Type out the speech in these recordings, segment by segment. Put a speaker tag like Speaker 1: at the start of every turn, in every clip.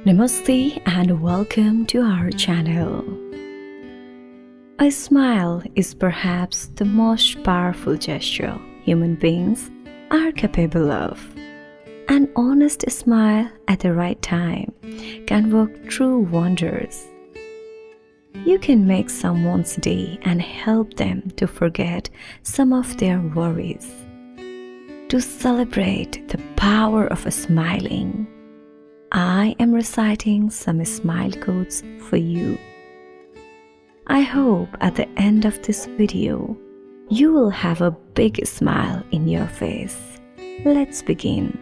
Speaker 1: Namaste and welcome to our channel. A smile is perhaps the most powerful gesture human beings are capable of. An honest smile at the right time can work true wonders. You can make someone's day and help them to forget some of their worries. To celebrate the power of smiling, I am reciting some smile quotes for you. I hope at the end of this video, you will have a big smile in your face. Let's begin.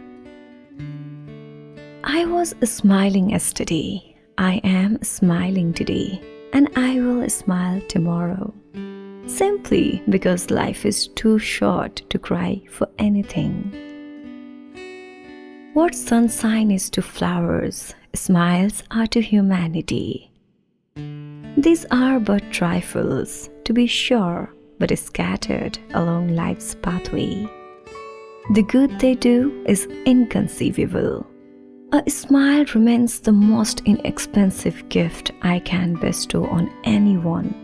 Speaker 1: I was smiling yesterday, I am smiling today, and I will smile tomorrow. Simply because life is too short to cry for anything. What sunshine is to flowers, smiles are to humanity. These are but trifles, to be sure, but scattered along life's pathway. The good they do is inconceivable. A smile remains the most inexpensive gift I can bestow on anyone,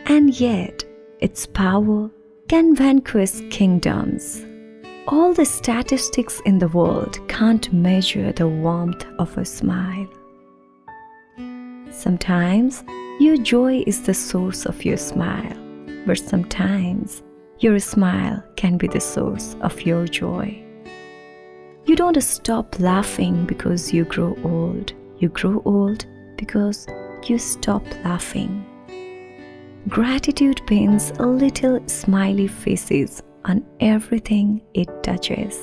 Speaker 1: and yet its power can vanquish kingdoms. All the statistics in the world can't measure the warmth of a smile. Sometimes your joy is the source of your smile, but sometimes your smile can be the source of your joy. You don't stop laughing because you grow old. You grow old because you stop laughing. Gratitude paints a little smiley faces on everything it touches.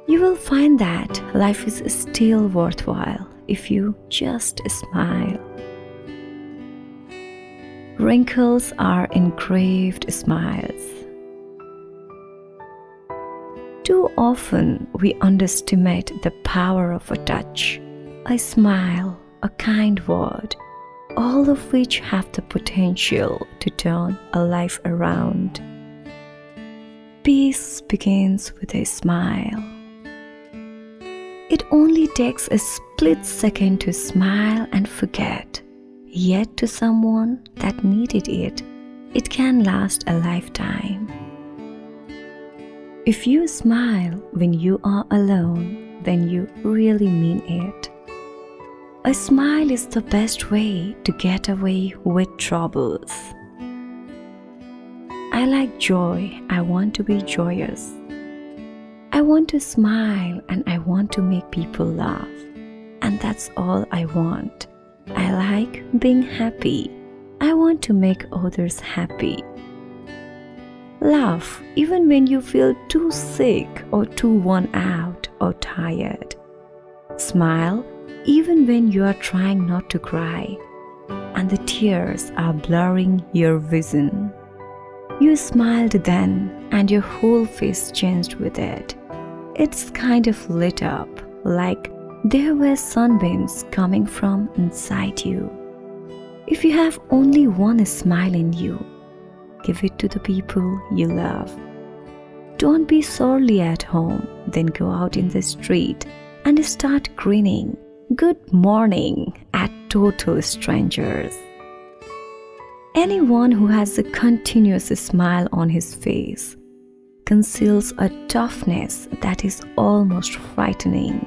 Speaker 1: You will find that life is still worthwhile if you just smile. Wrinkles are engraved smiles. Too often we underestimate the power of a touch, a smile, a kind word, all of which have the potential to turn a life around. Peace begins with a smile. It only takes a split second to smile and forget, yet to someone that needed it, it can last a lifetime. If you smile when you are alone, then you really mean it. A smile is the best way to get away with troubles. I like joy. I want to be joyous. I want to smile and I want to make people laugh. And that's all I want. I like being happy. I want to make others happy. Laugh even when you feel too sick or too worn out or tired. Smile even when you are trying not to cry and the tears are blurring your vision. You smiled then and your whole face changed with it. It's kind of lit up, like there were sunbeams coming from inside you. If you have only one smile in you, give it to the people you love. Don't be sorely at home, then go out in the street and start grinning good morning at total strangers. Anyone who has a continuous smile on his face conceals a toughness that is almost frightening.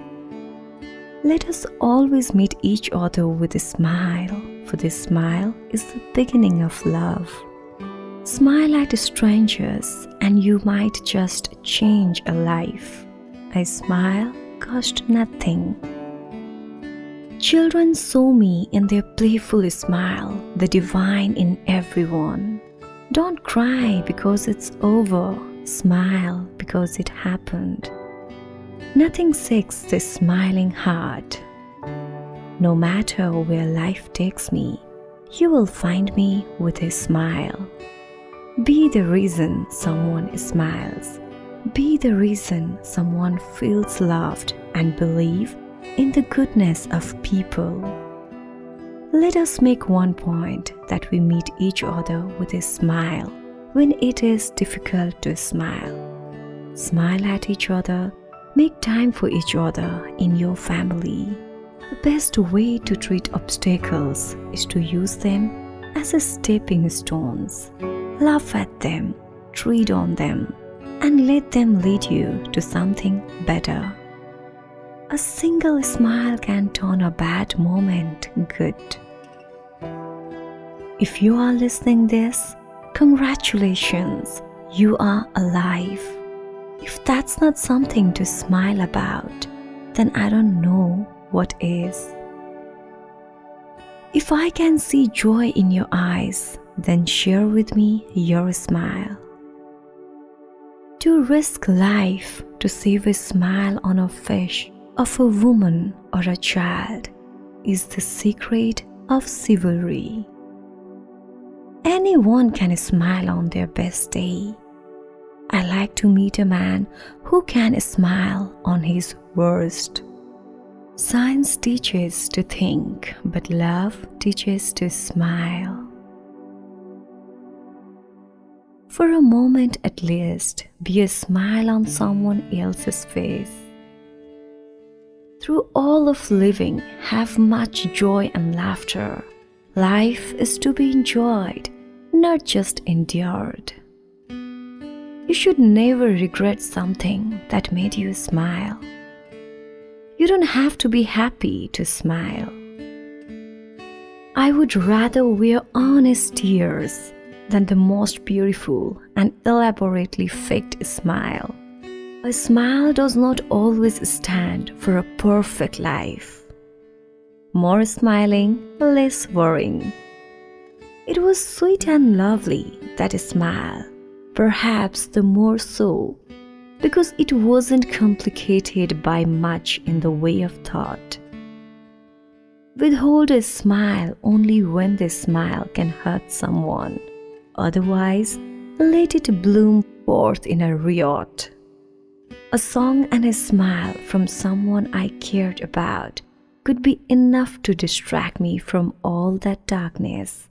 Speaker 1: Let us always meet each other with a smile, for this smile is the beginning of love. Smile at strangers and you might just change a life. A smile costs nothing. Children saw me in their playful smile, the divine in everyone. Don't cry because it's over. Smile because it happened. Nothing shakes the smiling heart. No matter where life takes me, you will find me with a smile. Be the reason someone smiles. Be the reason someone feels loved and believe in the goodness of people. Let us make one point that we meet each other with a smile when it is difficult to smile. Smile at each other Make time for each other in your family. The best way to treat obstacles is to use them as a stepping stones. Laugh at them, tread on them, and let them lead you to something better. A single smile can turn a bad moment good. If you are listening this, congratulations, you are alive. If that's not something to smile about, then I don't know what is. If I can see joy in your eyes, then share with me your smile. To risk life to save a smile on a face of a woman or a child is the secret of chivalry. Anyone can smile on their best day. I like to meet a man who can smile on his worst. Science teaches to think, but love teaches to smile. For a moment at least, be a smile on someone else's face. Through all of living, have much joy and laughter. Life is to be enjoyed, not just endured. You should never regret something that made you smile. You don't have to be happy to smile. I would rather wear honest tears than the most beautiful and elaborately faked smile. A smile does not always stand for a perfect life. More smiling, less worrying. It was sweet and lovely, that smile, perhaps the more so because it wasn't complicated by much in the way of thought. Withhold a smile only when the smile can hurt someone. Otherwise, let it bloom forth in a riot. A song and a smile from someone I cared about could be enough to distract me from all that darkness,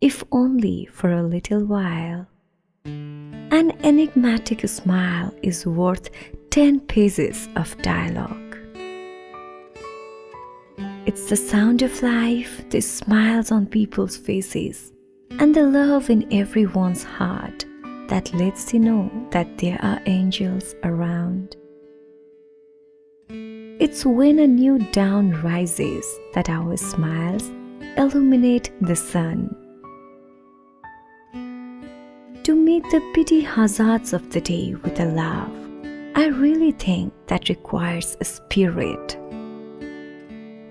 Speaker 1: if only for a little while. An enigmatic smile is worth 10 pages of dialogue. It's the sound of life, the smiles on people's faces, and the love in everyone's heart that lets you know that there are angels around. It's when a new dawn rises that our smiles illuminate the sun. To meet the petty hazards of the day with a laugh, I really think that requires a spirit.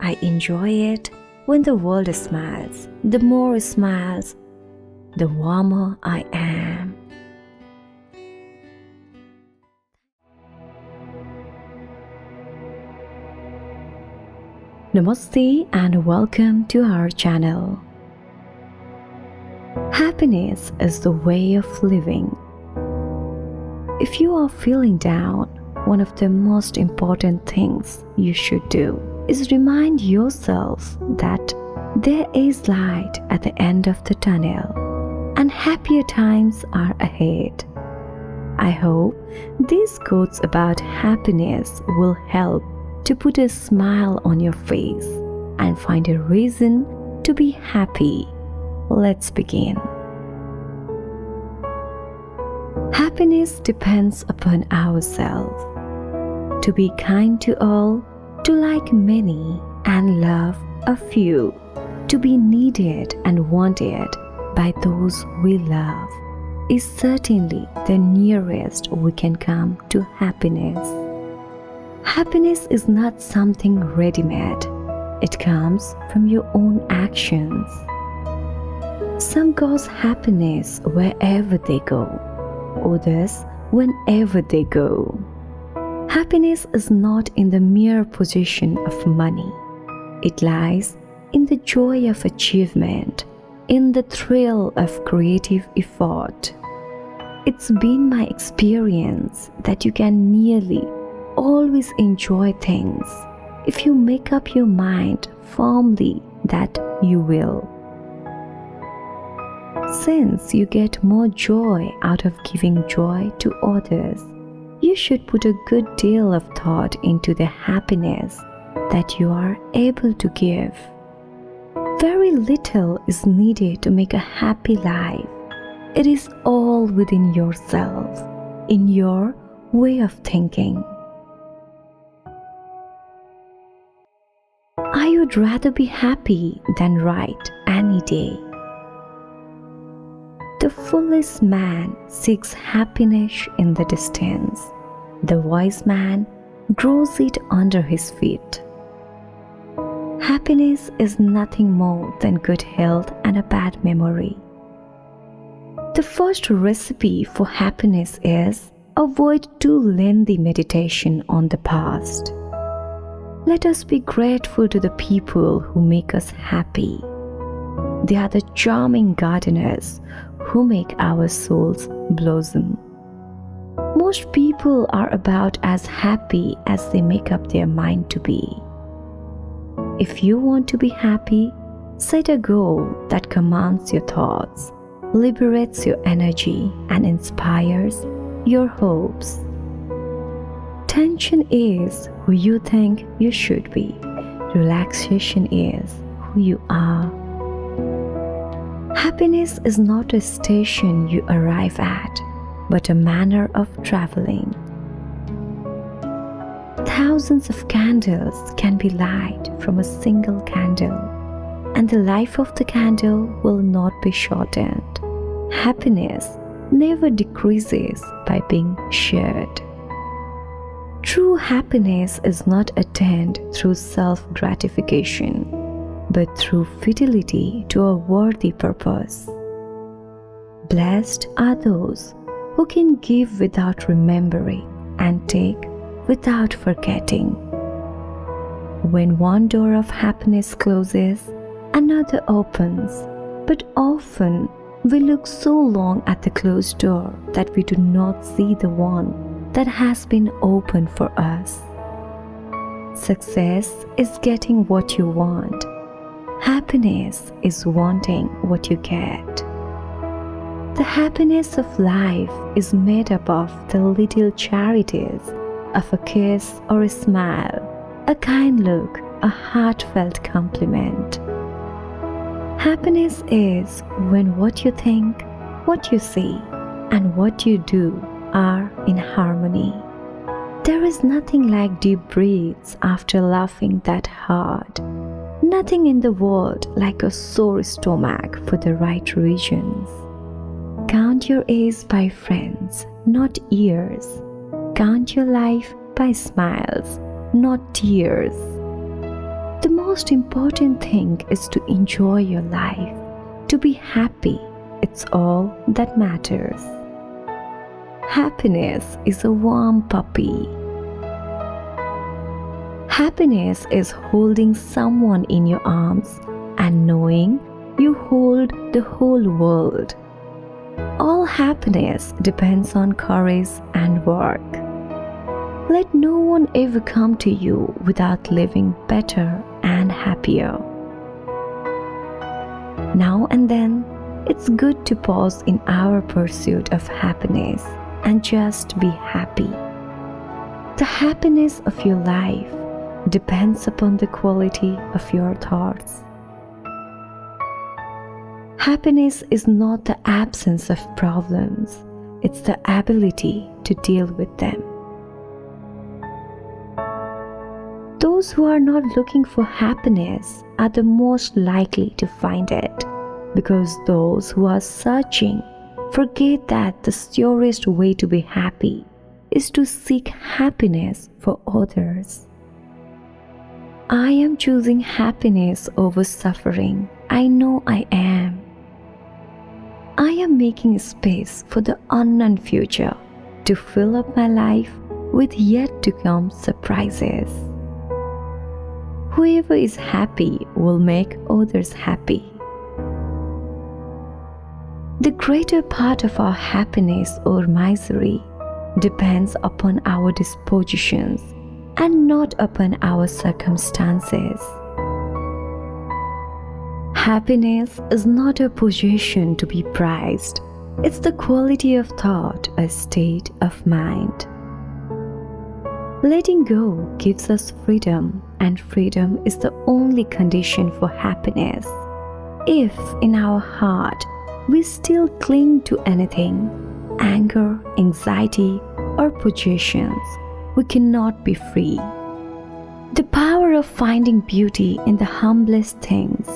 Speaker 1: I enjoy it when the world smiles. The more it smiles, the warmer I am. Namaste and welcome to our channel. Happiness is the way of living. If you are feeling down, one of the most important things you should do is remind yourself that there is light at the end of the tunnel and happier times are ahead. I hope these quotes about happiness will help to put a smile on your face and find a reason to be happy. Let's begin. Happiness depends upon ourselves. To be kind to all, to like many and love a few, to be needed and wanted by those we love is certainly the nearest we can come to happiness. Happiness is not something ready-made. It comes from your own actions. Some cause happiness wherever they go, others whenever they go. Happiness is not in the mere possession of money. It lies in the joy of achievement, in the thrill of creative effort. It's been my experience that you can nearly always enjoy things if you make up your mind firmly that you will. Since you get more joy out of giving joy to others, you should put a good deal of thought into the happiness that you are able to give. Very little is needed to make a happy life. It is all within yourself, in your way of thinking. I would rather be happy than right any day. The foolish man seeks happiness in the distance. The wise man grows it under his feet. Happiness is nothing more than good health and a bad memory. The first recipe for happiness is avoid too lengthy meditation on the past. Let us be grateful to the people who make us happy. They are the charming gardeners who make our souls blossom. Most people are about as happy as they make up their mind to be. If you want to be happy, set a goal that commands your thoughts, liberates your energy, and inspires your hopes. Tension is who you think you should be. Relaxation is who you are. Happiness is not a station you arrive at, but a manner of traveling. Thousands of candles can be lighted from a single candle, and the life of the candle will not be shortened. Happiness never decreases by being shared. True happiness is not attained through self-gratification, but through fidelity to a worthy purpose. Blessed are those who can give without remembering and take without forgetting. When one door of happiness closes, another opens, but often we look so long at the closed door that we do not see the one that has been opened for us. Success is getting what you want. Happiness is wanting what you get. The happiness of life is made up of the little charities of a kiss or a smile, a kind look, a heartfelt compliment. Happiness is when what you think, what you say, and what you do are in harmony. There is nothing like deep breaths after laughing that hard. Nothing in the world like a sore stomach for the right reasons. Count your A's by friends, not years. Count your life by smiles, not tears. The most important thing is to enjoy your life, to be happy. It's all that matters. Happiness is a warm puppy. Happiness is holding someone in your arms and knowing you hold the whole world. All happiness depends on courage and work. Let no one ever come to you without living better and happier. Now and then, it's good to pause in our pursuit of happiness and just be happy. The happiness of your life depends upon the quality of your thoughts. Happiness is not the absence of problems, it's the ability to deal with them. Those who are not looking for happiness are the most likely to find it, because those who are searching forget that the surest way to be happy is to seek happiness for others. I am choosing happiness over suffering. I know I am. I am making space for the unknown future to fill up my life with yet to come surprises. Whoever is happy will make others happy. The greater part of our happiness or misery depends upon our dispositions and not upon our circumstances. Happiness is not a possession to be prized. It's the quality of thought, a state of mind. Letting go gives us freedom, and freedom is the only condition for happiness. If in our heart we still cling to anything, anger, anxiety, or possessions, we cannot be free. The power of finding beauty in the humblest things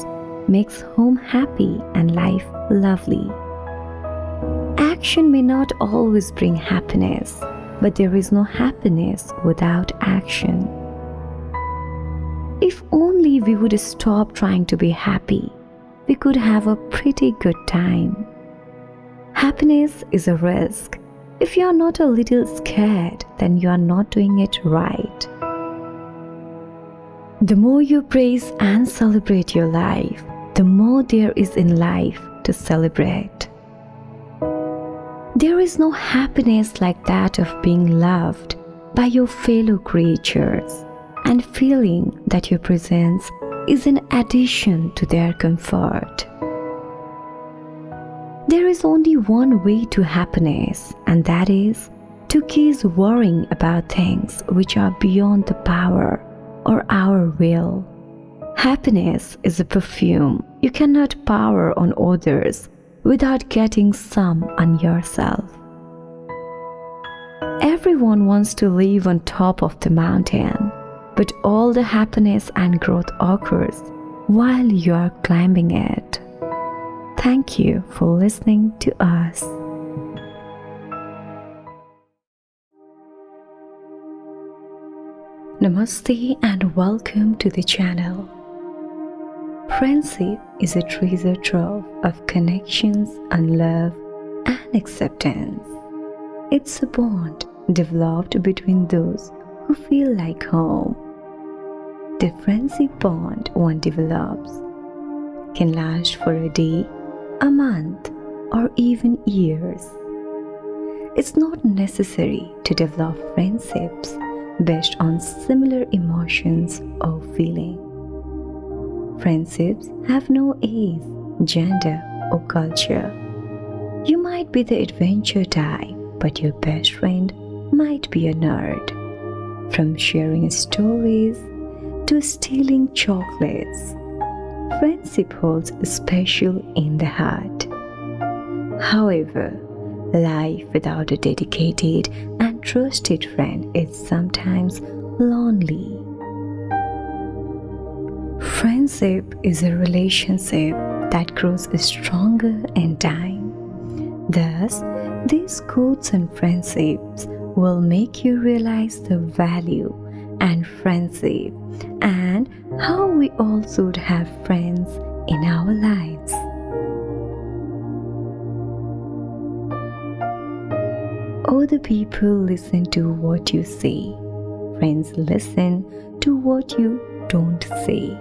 Speaker 1: makes home happy and life lovely. Action may not always bring happiness, but there is no happiness without action. If only we would stop trying to be happy, we could have a pretty good time. Happiness is a risk. If you are not a little scared, then you are not doing it right. The more you praise and celebrate your life, the more there is in life to celebrate. There is no happiness like that of being loved by your fellow creatures and feeling that your presence is an addition to their comfort. There is only one way to happiness, and that is to cease worrying about things which are beyond the power or our will. Happiness is a perfume you cannot pour on others without getting some on yourself. Everyone wants to live on top of the mountain, but all the happiness and growth occurs while you are climbing it. Thank you for listening to us. Namaste and welcome to the channel. Friendship is a treasure trove of connections and love and acceptance. It's a bond developed between those who feel like home. The friendship bond one develops can last for a day, a month, or even years. It's not necessary to develop friendships based on similar emotions or feelings. Friendships have no age, gender, or culture. You might be the adventure type, but your best friend might be a nerd. From sharing stories to stealing chocolates, friendship holds special in the heart. However, life without a dedicated and trusted friend is sometimes lonely. Friendship is a relationship that grows stronger in time. Thus, these quotes on friendships will make you realize the value and friendship and how we all should have friends in our lives. Other people listen to what you say. Friends listen to what you don't say.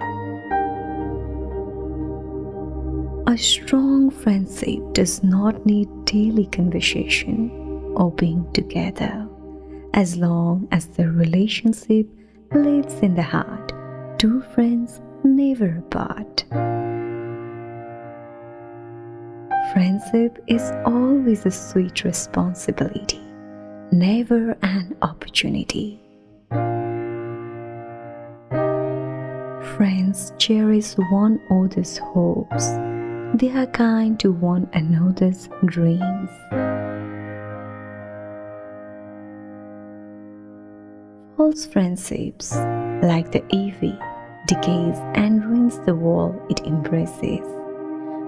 Speaker 1: A strong friendship does not need daily conversation or being together. As long as the relationship lives in the heart, two friends never part. Friendship is always a sweet responsibility, never an opportunity. Friends cherish one another's hopes. They are kind to one another's dreams. False friendships, like the ivy, decays and ruins the wall it embraces.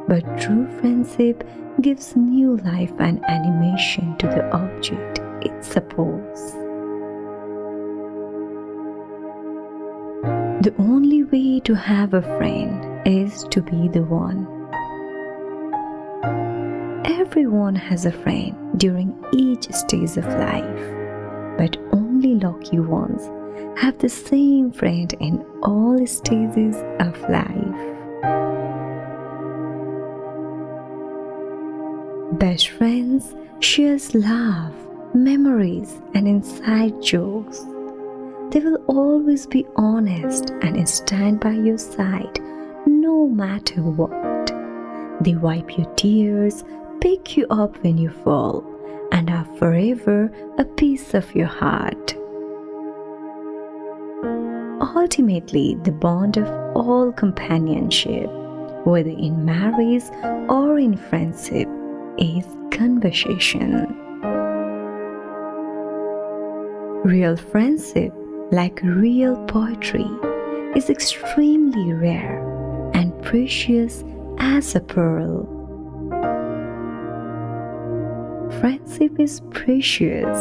Speaker 1: But true friendship gives new life and animation to the object it supports. The only way to have a friend is to be the one. Everyone has a friend during each stage of life, but only lucky ones have the same friend in all stages of life. Best friends share love, memories, and inside jokes. They will always be honest and stand by your side no matter what. They wipe your tears, pick you up when you fall, and are forever a piece of your heart. ultimately the bond of all companionship, whether in marriage or in friendship, is conversation. Real friendship, like real poetry, is extremely rare and precious as a pearl. Friendship is precious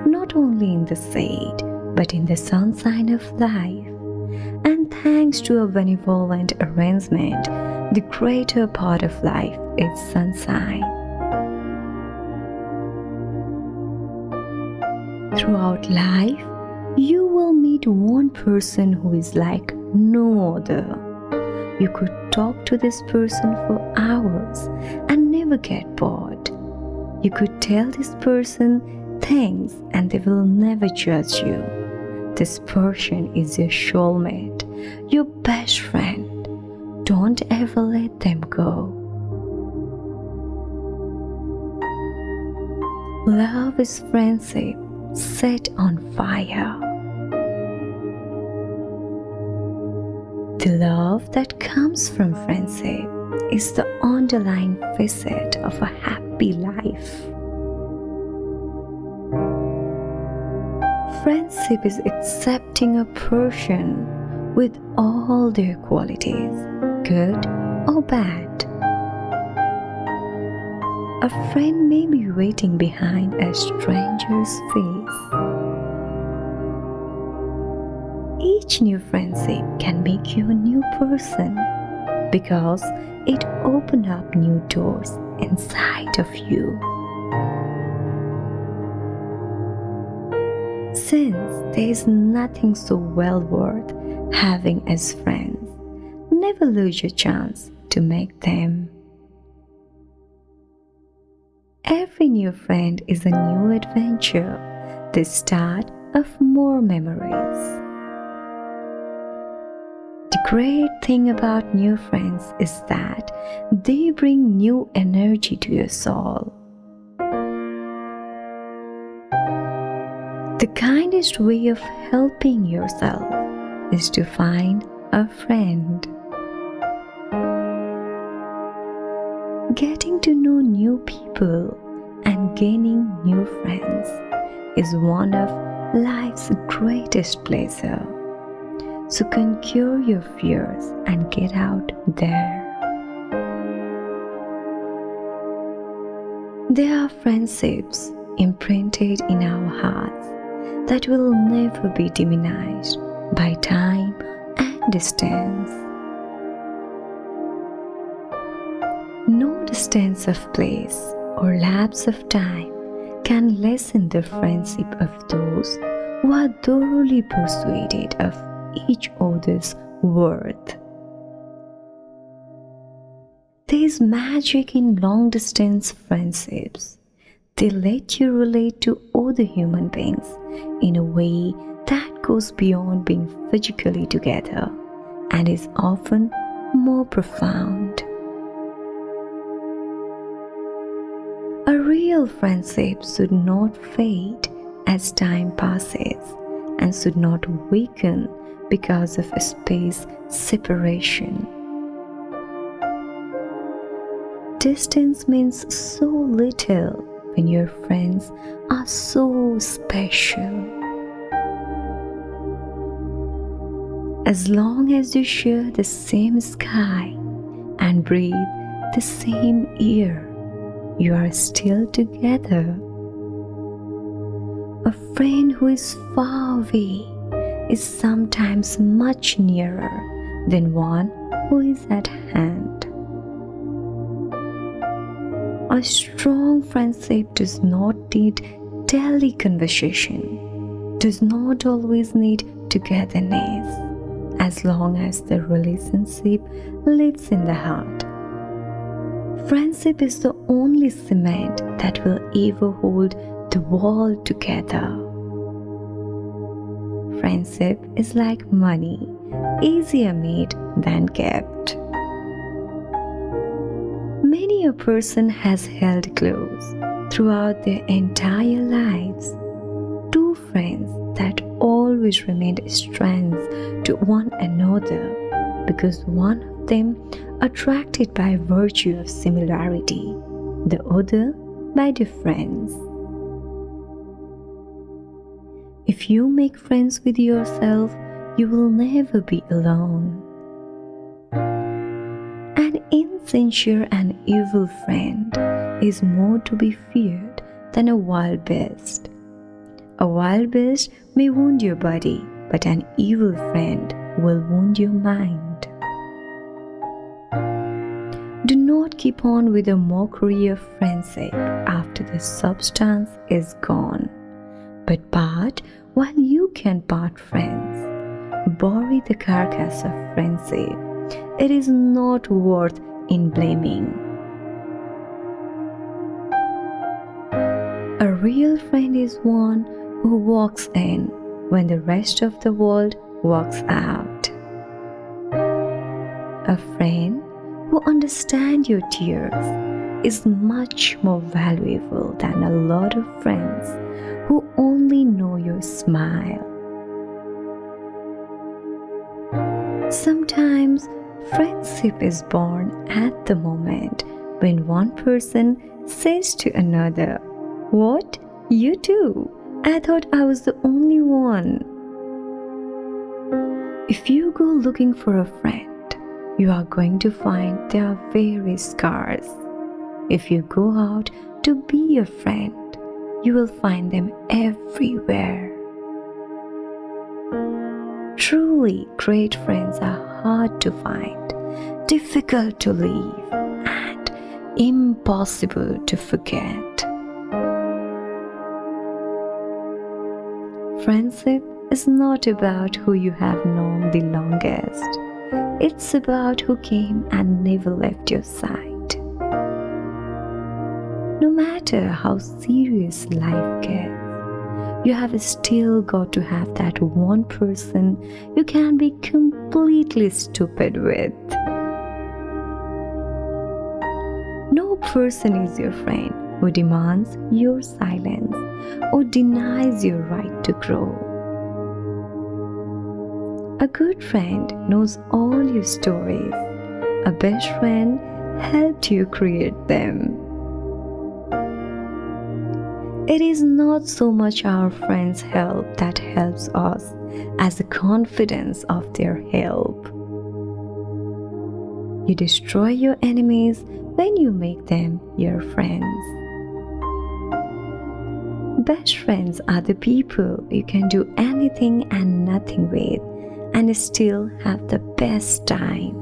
Speaker 1: not only in the shade but in the sunshine of life, and thanks to a benevolent arrangement, the greater part of life is sunshine. Throughout life, you will meet one person who is like no other. You could talk to this person for hours and never get bored. You could tell this person things and they will never judge you. This person is your soulmate, your best friend. Don't ever let them go. Love is friendship set on fire. The love that comes from friendship is the underlying facet of a happy life. Friendship is accepting a person with all their qualities, good or bad. A friend may be waiting behind a stranger's face. Each new friendship can make you a new person because it opens up new doors inside of you. Since there is nothing so well worth having as friends, never lose your chance to make them. Every new friend is a new adventure, the start of more memories. The great thing about new friends is that they bring new energy to your soul. The kindest way of helping yourself is to find a friend. Getting to know new people and gaining new friends is one of life's greatest pleasure. So conquer your fears and get out there. There are friendships imprinted in our hearts that will never be diminished by time and distance. No distance of place or lapse of time can lessen the friendship of those who are thoroughly persuaded of each other's worth. There is magic in long-distance friendships. They let you relate to other human beings in a way that goes beyond being physically together and is often more profound. A real friendship should not fade as time passes and should not weaken because of a space separation. Distance means so little when your friends are so special. As long as you share the same sky and breathe the same air, you are still together. A friend who is far away is sometimes much nearer than one who is at hand. A strong friendship does not need daily conversation, does not always need togetherness, as long as the relationship lives in the heart. Friendship is the only cement that will ever hold the world together. Friendship is like money, easier made than kept. Many a person has held close throughout their entire lives two friends that all always remained strange to one another because one of them attracted by virtue of similarity, the other by difference. If you make friends with yourself, you will never be alone. An insincere and evil friend is more to be feared than a wild beast. A wild beast may wound your body, but an evil friend will wound your mind. Do not keep on with the mockery of friendship after the substance is gone, but part while you can part friends. Bury the carcass of friendship. It is not worth in blaming. A real friend is one who walks in when the rest of the world walks out. A friend who understands your tears is much more valuable than a lot of friends who only know your smile. Sometimes friendship is born at the moment when one person says to another, "What? You too? I thought I was the only one." If you go looking for a friend, you are going to find they are very scarce. If you go out to be a friend, you will find them everywhere. Truly great friends are hard to find, difficult to leave, and impossible to forget. Friendship is not about who you have known the longest. It's about who came and never left your side. No matter how serious life gets, you have still got to have that one person you can be completely stupid with. No person is your friend who demands your silence or denies your right to grow. A good friend knows all your stories. A best friend helped you create them. It is not so much our friends' help that helps us as the confidence of their help. You destroy your enemies when you make them your friends. Best friends are the people you can do anything and nothing with and still have the best time.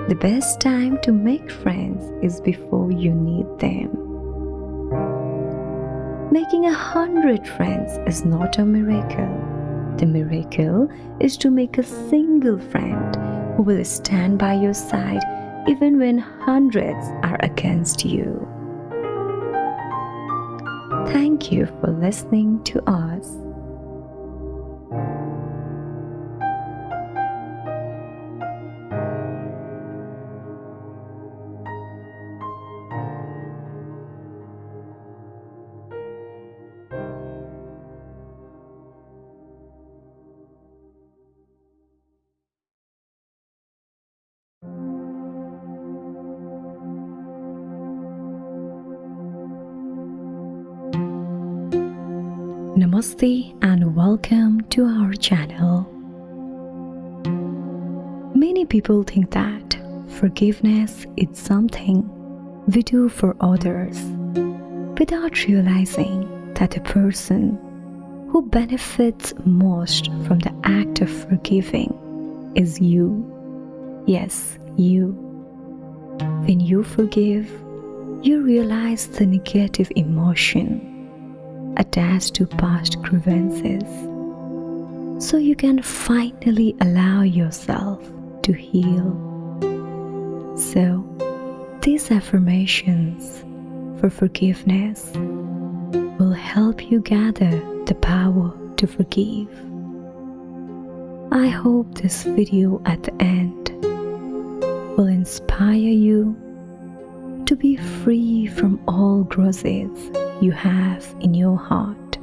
Speaker 1: The best time to make friends is before you need them. Making 100 friends is not a miracle. The miracle is to make a single friend who will stand by your side even when hundreds are against you. Thank you for listening to us. Namaste and welcome to our channel. Many people think that forgiveness is something we do for others without realizing that the person who benefits most from the act of forgiving is you. Yes, you. When you forgive, you realize the negative emotion attached to past grievances, so you can finally allow yourself to heal. So, these affirmations for forgiveness will help you gather the power to forgive. I hope this video at the end will inspire you to be free from all grudges you have in your heart.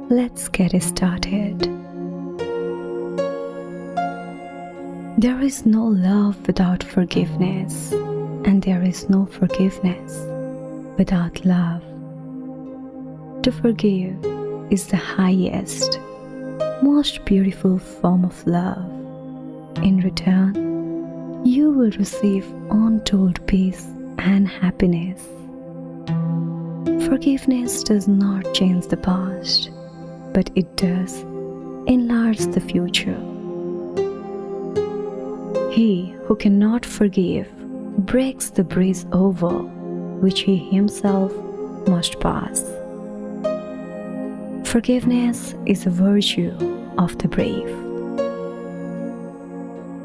Speaker 1: let's get started. There is no love without forgiveness, and there is no forgiveness without love. To forgive is the highest, most beautiful form of love. In return, you will receive untold peace and happiness. Forgiveness does not change the past, but it does enlarge the future. He who cannot forgive breaks the bridge over which he himself must pass. Forgiveness is a virtue of the brave.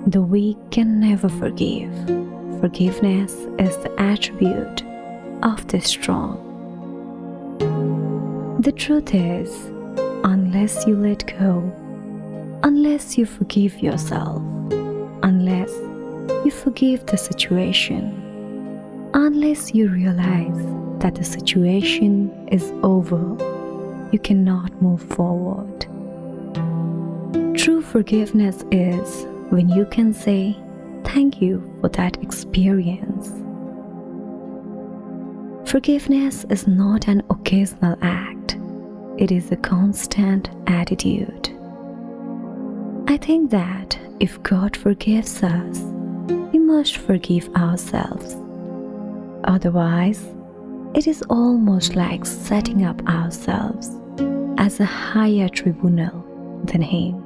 Speaker 1: The weak can never forgive. Forgiveness is the attribute of the strong. The truth is, unless you let go, unless you forgive yourself, unless you forgive the situation, unless you realize that the situation is over, you cannot move forward. True forgiveness is when you can say, "Thank you for that experience." Forgiveness is not an occasional act, it is a constant attitude. I think that if God forgives us, we must forgive ourselves. Otherwise, it is almost like setting up ourselves as a higher tribunal than Him.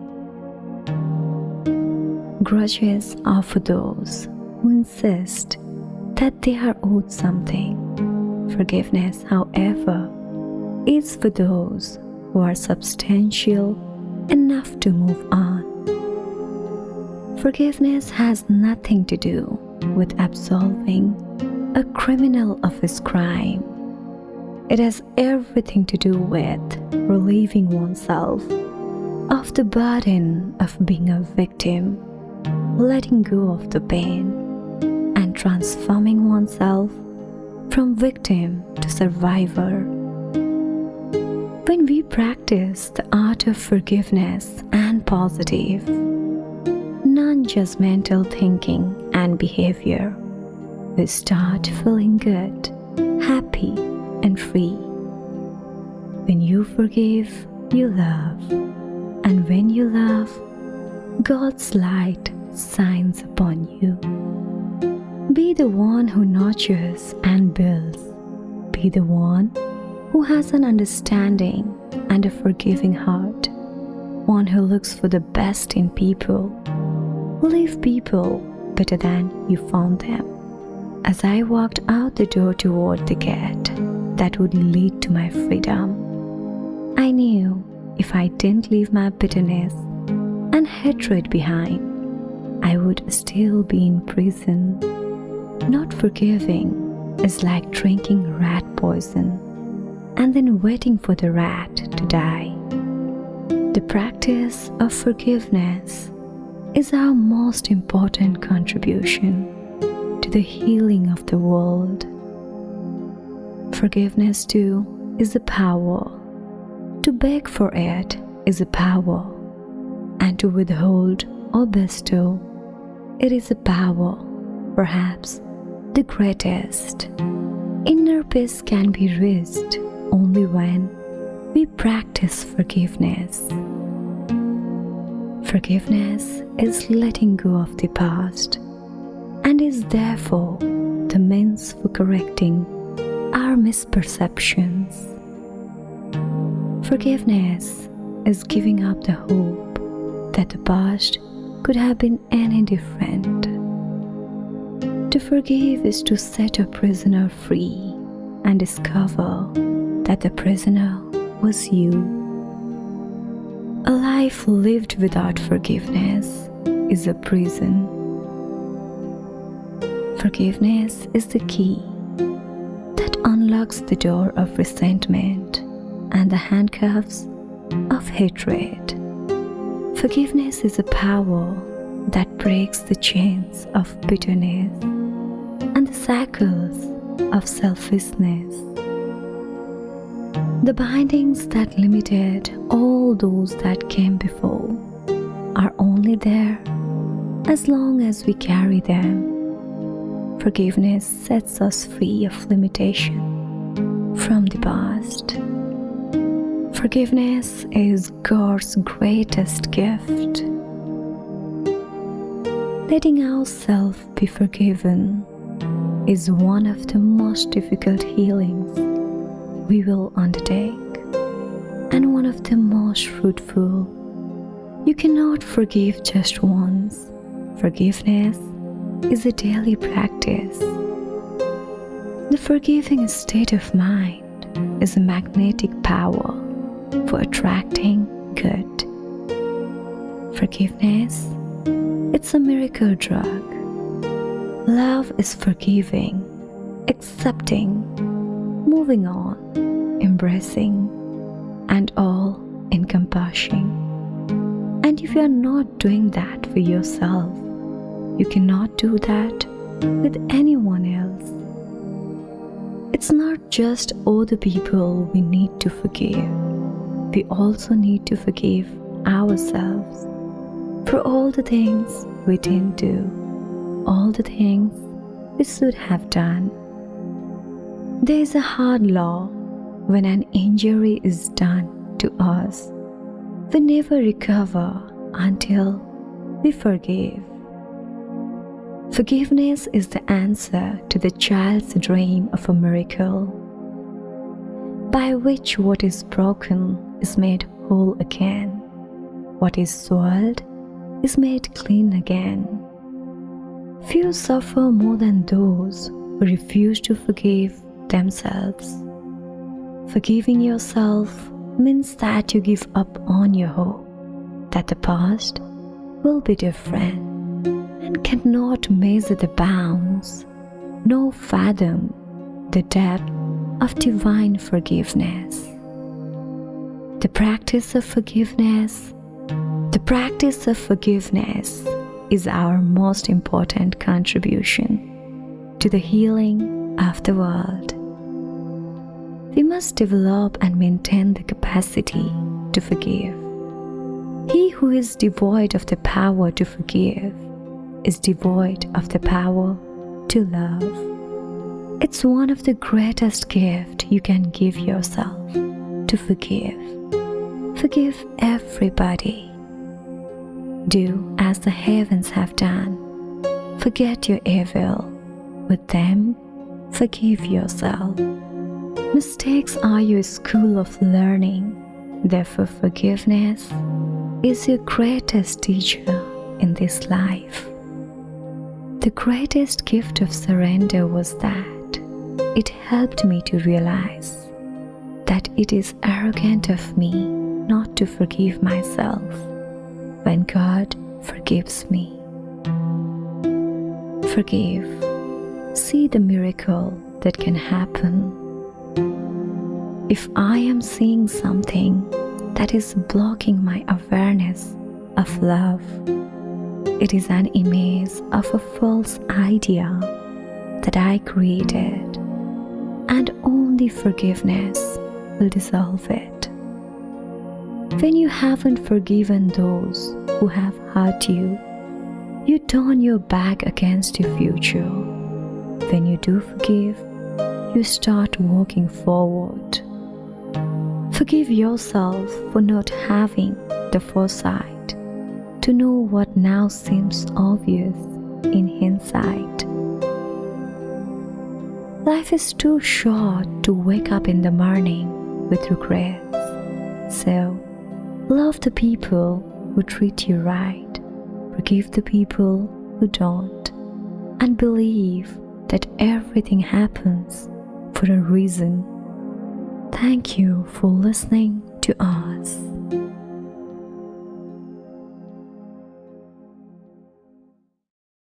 Speaker 1: Grudges are for those who insist that they are owed something. Forgiveness, however, is for those who are substantial enough to move on. Forgiveness has nothing to do with absolving a criminal of his crime. It has everything to do with relieving oneself of the burden of being a victim, letting go of the pain, and transforming oneself from victim to survivor. When we practice the art of forgiveness and positive, non-judgmental thinking and behavior, we start feeling good, happy, and free. When you forgive, you love, and when you love, God's light shines upon you. Be the one who nurtures and builds. Be the one who has an understanding and a forgiving heart, one who looks for the best in people. Leave people better than you found them. As I walked out the door toward the gate that would lead to my freedom, I knew if I didn't leave my bitterness and hatred behind, I would still be in prison. Not forgiving is like drinking rat poison and then waiting for the rat to die. The practice of forgiveness is our most important contribution to the healing of the world. Forgiveness too is a power. To beg for it is a power, and to withhold or bestow, it is a power, perhaps the greatest. Inner peace can be reached only when we practice forgiveness. Forgiveness is letting go of the past and is therefore the means for correcting our misperceptions. Forgiveness is giving up the hope that the past could have been any different. To forgive is to set a prisoner free and discover that the prisoner was you. A life lived without forgiveness is a prison. Forgiveness is the key that unlocks the door of resentment and the handcuffs of hatred. Forgiveness is a power that breaks the chains of bitterness and the shackles of selfishness. The bindings that limited all those that came before are only there as long as we carry them. Forgiveness sets us free of limitation from the past. Forgiveness is God's greatest gift. Letting ourselves be forgiven is one of the most difficult healings we will undertake, and one of the most fruitful. You cannot forgive just once. Forgiveness is a daily practice. The forgiving state of mind is a magnetic power for attracting good. Forgiveness, it's a miracle drug. Love is forgiving, accepting, moving on, embracing, and all encompassing. And if you are not doing that for yourself, you cannot do that with anyone else. It's not just other people we need to forgive. We also need to forgive ourselves for all the things we didn't do, all the things we should have done. There is a hard law: when an injury is done to us, we never recover until we forgive. Forgiveness is the answer to the child's dream of a miracle, by which what is broken is made whole again, what is soiled is made clean again. Few suffer more than those who refuse to forgive themselves. Forgiving yourself means that you give up on your hope that the past will be different, and cannot measure the bounds, nor fathom the depth of divine forgiveness. The practice of forgiveness is our most important contribution to the healing of the world. We must develop and maintain the capacity to forgive. He who is devoid of the power to forgive is devoid of the power to love. It's one of the greatest gifts you can give yourself, to forgive. Forgive everybody. Do as the heavens have done. Forget your evil. With them, forgive yourself. Mistakes are your school of learning. Therefore, forgiveness is your greatest teacher in this life. The greatest gift of surrender was that it helped me to realize that it is arrogant of me not to forgive myself when God forgives me. Forgive. See the miracle that can happen. If I am seeing something that is blocking my awareness of love, it is an image of a false idea that I created, and only forgiveness will dissolve it. When you haven't forgiven those who have hurt you, you turn your back against your future. When you do forgive, you start walking forward. Forgive yourself for not having the foresight to know what now seems obvious in hindsight. Life is too short to wake up in the morning with regrets. So, love the people who treat you right, forgive the people who don't, and believe that everything happens for a reason. Thank you for listening to us.